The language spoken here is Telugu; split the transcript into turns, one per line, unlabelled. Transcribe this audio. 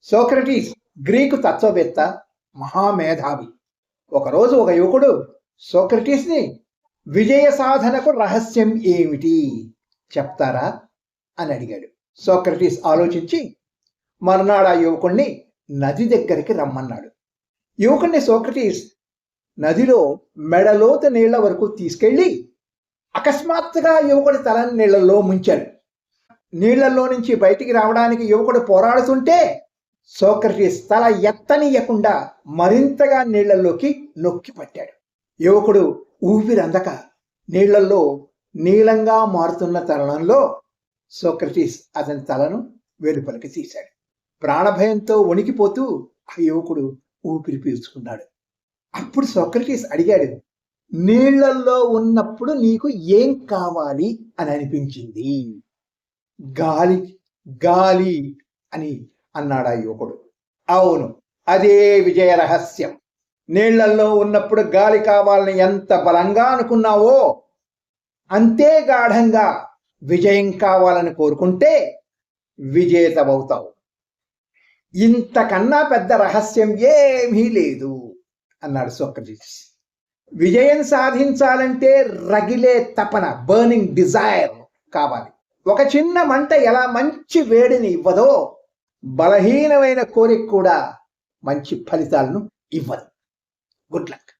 సోక్రటీస్ గ్రీకు తత్వవేత్త, మహామేధావి. ఒకరోజు ఒక యువకుడు సోక్రటీస్ని విజయ సాధనకు రహస్యం ఏమిటి చెప్తారా అని అడిగాడు. సోక్రటీస్ ఆలోచించి మర్నాడు ఆ యువకుణ్ణి నది దగ్గరికి రమ్మన్నాడు. యువకుణ్ణి సోక్రటీస్ నదిలో మెడలోతు నీళ్ల వరకు తీసుకెళ్లి అకస్మాత్తుగా యువకుడి తలని నీళ్లలో ముంచాడు. నీళ్లలో నుంచి బయటికి రావడానికి యువకుడు పోరాడుతుంటే సోక్రటీస్ తల ఎత్తనీయకుండా మరింతగా నీళ్లలోకి నొక్కి పట్టాడు. యువకుడు ఊపిరందక నీళ్లలో నీలంగా మారుతున్న తరుణంలో సోక్రటీస్ అతని తలను వెలుపలికి తీశాడు. ప్రాణభయంతో వణికిపోతూ ఆ యువకుడు ఊపిరి పీల్చుకున్నాడు. అప్పుడు సోక్రటీస్ అడిగాడు, నీళ్లల్లో ఉన్నప్పుడు నీకు ఏం కావాలి అని అనిపించింది? గాలి గాలి అని అన్నాడు ఆ యువకుడు. అవును, అదే విజయ రహస్యం. నీళ్లల్లో ఉన్నప్పుడు గాలి కావాలని ఎంత బలంగా అనుకున్నావో అంతే గాఢంగా విజయం కావాలని కోరుకుంటే విజేతమవుతావు. ఇంతకన్నా పెద్ద రహస్యం ఏమీ లేదు అన్నాడు సోక్రటీస్. విజయం సాధించాలంటే రగిలే తపన, బర్నింగ్ డిజైర్ కావాలి. ఒక చిన్న మంట ఎలా మంచి వేడిని ఇవ్వదో బలహీనమైన కోరిక కూడా మంచి ఫలితాలను ఇవ్వదు. Good luck.